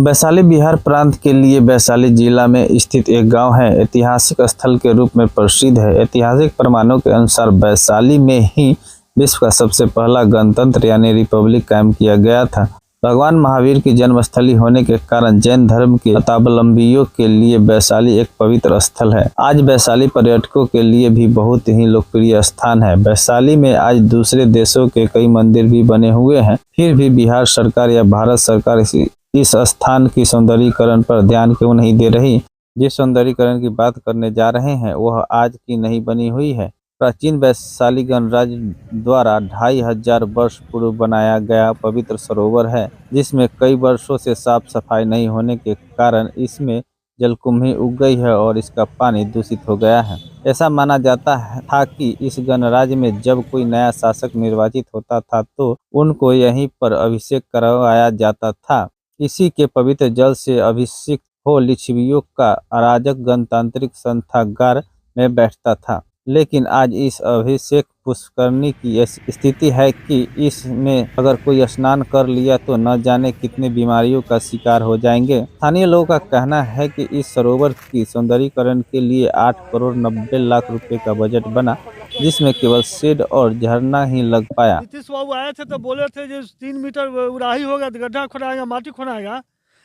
वैशाली बिहार प्रांत के लिए वैशाली जिला में स्थित एक गांव है। ऐतिहासिक स्थल के रूप में प्रसिद्ध है। ऐतिहासिक प्रमाणों के अनुसार वैशाली में ही विश्व का सबसे पहला गणतंत्र यानी रिपब्लिक कायम किया गया था। भगवान महावीर की जन्मस्थली होने के कारण जैन धर्म के मतावलंबियों के लिए वैशाली एक पवित्र स्थल है। आज वैशाली पर्यटकों के लिए भी बहुत ही लोकप्रिय स्थान है। वैशाली में आज दूसरे देशों के कई मंदिर भी बने हुए हैं। फिर भी बिहार सरकार या भारत सरकार इस स्थान की सौंदर्यीकरण पर ध्यान क्यों नहीं दे रही। जिस सौंदर्यीकरण की बात करने जा रहे हैं वह आज की नहीं बनी हुई है। प्राचीन वैशाली गणराज्य द्वारा 2500 वर्ष पूर्व बनाया गया पवित्र सरोवर है, जिसमें कई वर्षों से साफ सफाई नहीं होने के कारण इसमें जलकुंभी उग गई है और इसका पानी दूषित हो गया है। ऐसा माना जाता था कि इस गणराज्य में जब कोई नया शासक निर्वाचित होता था तो उनको यहीं पर अभिषेक करवाया जाता था। इसी के पवित्र जल से अभिषेक हो लिच्छवियों का अराजक गणतांत्रिक संथागार में बैठता था। लेकिन आज इस अभिषेक पुष्करणी की स्थिति है कि इसमें अगर कोई स्नान कर लिया तो न जाने कितनी बीमारियों का शिकार हो जाएंगे। स्थानीय लोगों का कहना है कि इस सरोवर की सौंदर्यीकरण के लिए 8 करोड़ 90 लाख रुपए का बजट बना, जिसमें केवल शेड और झरना ही लग पाया। नीतीश बाबू आए थे तो बोले थे जो 3 मीटर उड़ाही होगा, गड्ढा खुनाएगा, माटी खुनाएगा,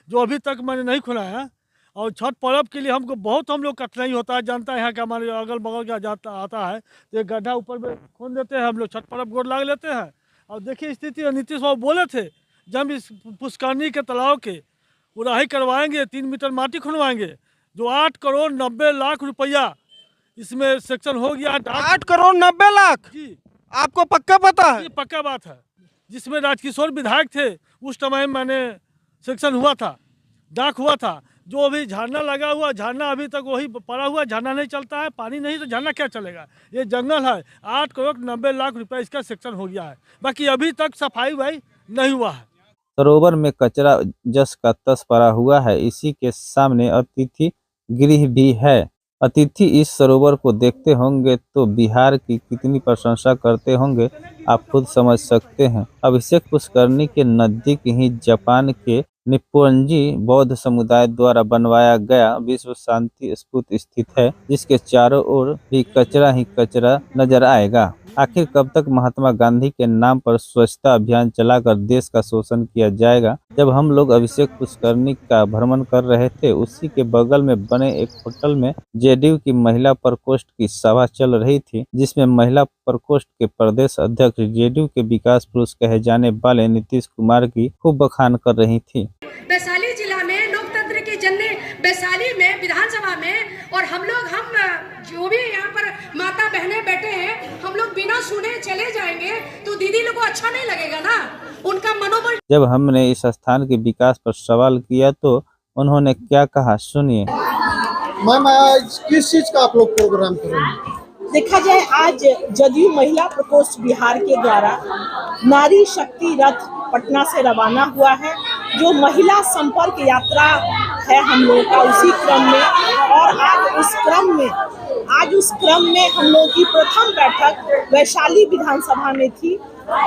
जो अभी तक मैंने नहीं खुनाया। और छठ पर्व के लिए हम लोग कठिनाई होता है, जानता है कि हमारे अगल बगल का जाता आता है तो एक गड्ढा ऊपर में खोद देते हैं, हम लोग छठ पर्व गोड़ लाग लेते हैं। और देखिए स्थिति, नीतीश बाबू बोले थे जब इस पुष्करणी के तालाब के उड़ाही करवाएंगे, 3 मीटर माटी खुनवाएंगे, जो 8 करोड़ 90 लाख रुपया इसमें सेक्शन हो गया। 8 करोड़ 90 लाख जी, आपको पक्का पता है? पक्का बात है। जिसमें राजकिशोर विधायक थे उस समय मैंने सेक्शन हुआ था, डाक हुआ था। जो अभी झरना लगा हुआ, झरना अभी तक वही पड़ा हुआ, झरना नहीं चलता है, पानी नहीं तो झरना क्या चलेगा। ये जंगल है। 8 करोड़ 90 लाख रुपए इसका सेक्शन हो गया है, बाकी अभी तक सफाई भाई नहीं हुआ है। सरोवर में कचरा जस का तस पड़ा हुआ है। इसी के सामने अतिथि गृह भी है। अतिथि इस सरोवर को देखते होंगे तो बिहार की कितनी प्रशंसा करते होंगे, आप खुद समझ सकते हैं। अभिषेक पुष्करणी के नजदीक ही जापान के निप्पोंजी बौद्ध समुदाय द्वारा बनवाया गया विश्व शांति स्तूप स्थित है, जिसके चारों ओर भी कचरा ही कचरा नजर आएगा। आखिर कब तक महात्मा गांधी के नाम पर स्वच्छता अभियान चलाकर देश का शोषण किया जाएगा। जब हम लोग अभिषेक पुष्करणी का भ्रमण कर रहे थे, उसी के बगल में बने एक होटल में जेडीयू की महिला प्रकोष्ठ की सभा चल रही थी, जिसमें महिला प्रकोष्ठ के प्रदेश अध्यक्ष जेडीयू के विकास पुरुष कहे जाने वाले नीतीश कुमार की खूब बखान कर रही थी। वैशाली जिला में लोकतंत्र की जननी वैशाली में विधानसभा में, और हम जो भी यहाँ पर माता बहनें बैठे हैं, हम लोग बिना सुने चले जाएंगे तो दीदी लोगों को अच्छा नहीं लगेगा ना, उनका मनोबल। जब हमने इस स्थान के विकास पर सवाल किया तो उन्होंने क्या कहा, सुनिए। मैम, किस चीज का आप लोग प्रोग्राम करेंगे? देखा जाए, आज जदयू महिला प्रकोष्ठ बिहार के द्वारा नारी शक्ति रथ पटना से रवाना हुआ है, जो महिला संपर्क यात्रा है हम लोगों का। उसी क्रम में और आज उस क्रम में हम लोगों की प्रथम बैठक वैशाली विधानसभा में थी।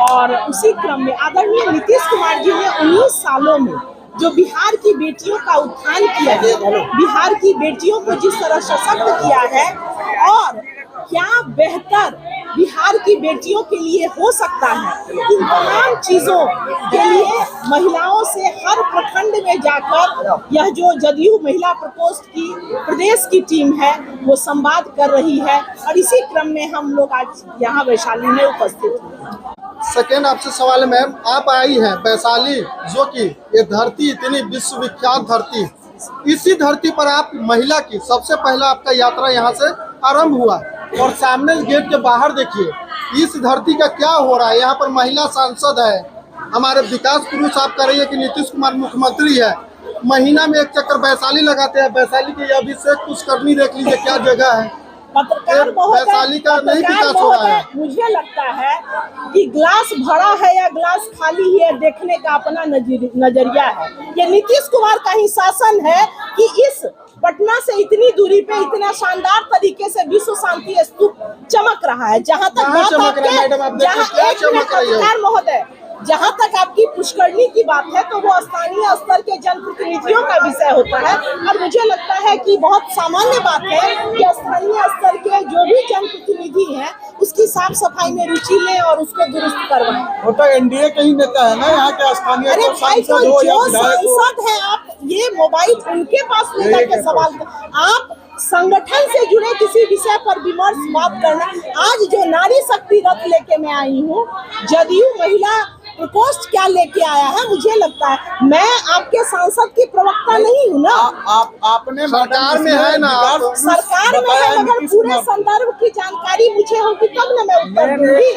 और उसी क्रम में आदरणीय नीतीश कुमार जी ने 19 सालों में जो बिहार की बेटियों का उत्थान किया है, बिहार की बेटियों को जिस तरह सशक्त किया है, और क्या बेहतर बिहार की बेटियों के लिए हो सकता है, इन तमाम चीजों के लिए महिलाओं से हर प्रखंड में जाकर यह जो जदयू महिला प्रकोष्ठ की प्रदेश की टीम है वो संवाद कर रही है। और इसी क्रम में हम लोग आज यहाँ वैशाली में उपस्थित हैं। सेकेंड आपसे सवाल है मैम, आप आई हैं वैशाली, जो कि ये धरती इतनी विश्वविख्यात धरती, इसी धरती पर आप महिला की सबसे पहला आपका यात्रा यहाँ से आरंभ हुआ, और सामने गेट के बाहर देखिए इस धरती का क्या हो रहा है। यहाँ पर महिला सांसद है, हमारे विकास पुरुष आप कह रही है कि नीतीश कुमार मुख्यमंत्री है, महीना में एक चक्कर वैशाली लगाते हैं। वैशाली के अभिषेक पुष्करणी देख लीजिए क्या जगह है। पत्रकार वैशाली का नहीं विकास हो रहा है। मुझे लगता है कि ग्लास भरा है या ग्लास खाली है, देखने का अपना नजरिया है। ये नीतीश कुमार का ही शासन है कि इस पटना से इतनी दूरी पे इतना शानदार तरीके से विश्व शांति स्तूप चमक रहा है। जहाँ तक बात चमक रहा है मैडम, आप देखिए क्या चमक रही है। महोदय, जहाँ तक आपकी पुष्करणी की बात है तो वो स्थानीय स्तर के जनप्रतिनिधियों का विषय होता है, और मुझे लगता है कि बहुत सामान्य बात है कि स्थानीय स्तर के जो भी जनप्रतिनिधि हैं उसकी साफ सफाई में रुचि लें और उसको दुरुस्त करवाएं। वो तो एनडीए के ही नेता है ना यहाँ के स्थानीय। अरे भाई, तो जो सांसद है, आप ये मोबाइल उनके पास लेकर के सवाल, आप संगठन से जुड़े किसी विषय पर विमर्श बात करना। आज जो नारी शक्ति रथ लेके मैं आई हूँ, जदयू महिला प्रकोष्ठ क्या लेके आया है, मुझे लगता है मैं आपके सांसद की प्रवक्ता नहीं हूँ ना। आपने सरकार में है ना, सरकार में है, मगर पूरे संदर्भ की जानकारी मुझे होगी तब ना मैं उत्तर दूंगी।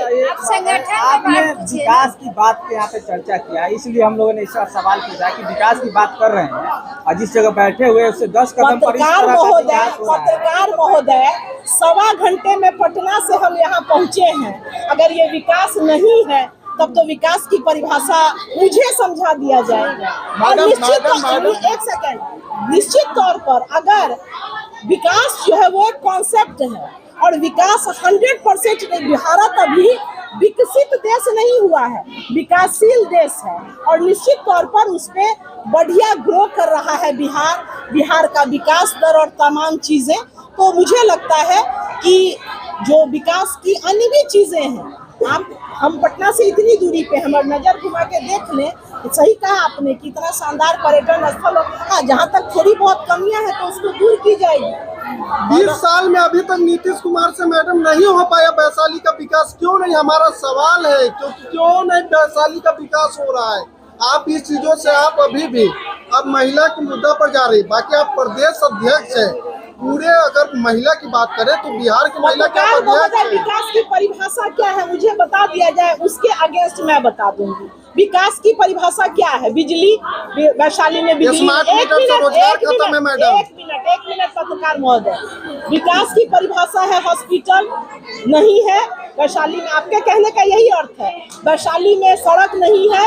आपने विकास की बात पे यहाँ पे चर्चा किया, इसलिए हम लोगों ने इस सवाल पूछा कि विकास की बात कर रहे हैं और जिस जगह बैठे हुए उससे 10 कदम पर पत्रकार महोदय 1.25 घंटे में पटना से हम यहाँ पहुँचे हैं। अगर ये विकास नहीं है तब तो विकास की परिभाषा मुझे समझा दिया जाएगा। और निश्चित तौर पर अगर विकास जो है वो एक कॉन्सेप्ट है और विकास 100% नहीं, भारत अभी विकसित देश नहीं हुआ है, विकासशील देश है और निश्चित तौर पर उसमें बढ़िया ग्रो कर रहा है बिहार का विकास दर और तमाम चीजें। तो मुझे लगता है कि जो विकास की अन्य भी चीजें हैं, हम पटना से इतनी दूरी पे हमारी नजर घुमा के देख लें, सही कहा आपने कि इतना शानदार पर्यटन स्थल, हाँ जहाँ तक थोड़ी बहुत कमियां हैं तो उसको दूर की जाएगी। 20 साल में अभी तक नीतीश कुमार से मैडम नहीं हो पाया वैशाली का विकास, क्यों नहीं? हमारा सवाल है क्यों नहीं वैशाली का विकास हो रहा है? आप इस चीजों से आप अभी भी अब महिला के मुद्दा पर जा रही, बाकी आप प्रदेश अध्यक्ष है पूरे। अगर महिला की बात करें तो बिहार की महिला क्या विकास की परिभाषा क्या है मुझे बता दिया जाए, उसके अगेंस्ट मैं बता दूंगी। विकास की परिभाषा क्या है? बिजली, वैशाली में बिजली। एक मिनट पत्रकार महोदय, विकास की परिभाषा है हॉस्पिटल नहीं है वैशाली में, आपके कहने का यही अर्थ है। वैशाली में सड़क नहीं है,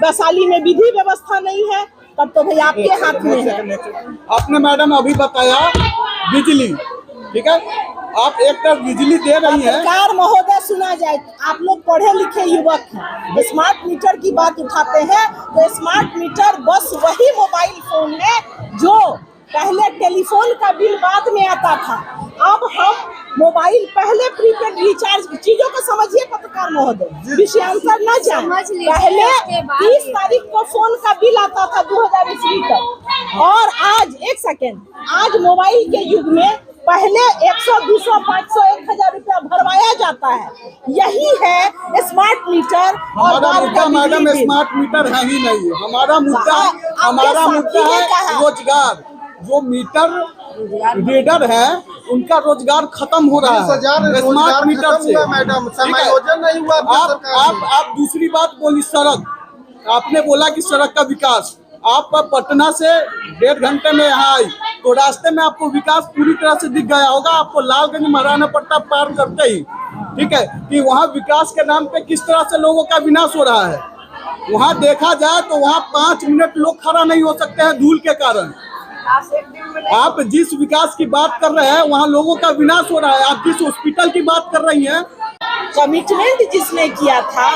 वैशाली में विधि व्यवस्था नहीं है, तब तो भाई आपके हाथ में है। आपने मैडम अभी बताया बिजली, ठीक है, आप एक तरफ बिजली दे रही हैं। सरकार महोदय सुना जाए, आप लोग पढ़े लिखे युवक हैं, स्मार्ट मीटर की बात उठाते हैं तो स्मार्ट मीटर बस वही मोबाइल फोन है जो पहले टेलीफोन का बिल बाद में आता था। अब हम मोबाइल पहले प्रीपेड रिचार्ज, चीजों को समझिए पत्रकार महोदय, विषयांतर न जाए। पहले 30 तारीख को फोन का बिल आता था 2000 ईस्वी तक, और आज एक सेकेंड, आज मोबाइल के युग में पहले 100, 200, 500, 1000 रुपया भरवाया जाता है। यही है स्मार्ट मीटर। हमारा मुद्दा मैडम स्मार्ट मीटर है ही नहीं, हमारा मुद्दा है रोजगार। जो मीटर रीडर है उनका रोजगार खत्म हो रहा है स्मार्ट मीटर से। मैडम समायोजन नहीं हुआ। आप दूसरी बात बोली सड़क, आपने बोला कि सड़क का विकास, आप पटना से 1.5 घंटे में यहाँ आई तो रास्ते में आपको विकास पूरी तरह से दिख गया होगा। आपको लालगंज महाराणा प्रताप पार करते ही, ठीक है, कि वहाँ विकास के नाम पे किस तरह से लोगों का विनाश हो रहा है। वहाँ देखा जाए तो वहाँ 5 मिनट लोग खड़ा नहीं हो सकते हैं धूल के कारण। आप जिस विकास की बात कर रहे हैं वहाँ लोगों का विनाश हो रहा है। आप जिस हॉस्पिटल की बात कर रही हैं, कमिटमेंट जिसने किया था,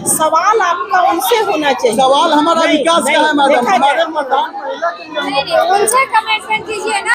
सवाल आपका उनसे होना चाहिए। सवाल हमारा विकास का है मैडम, उनसे कमिटमेंट कीजिए ना।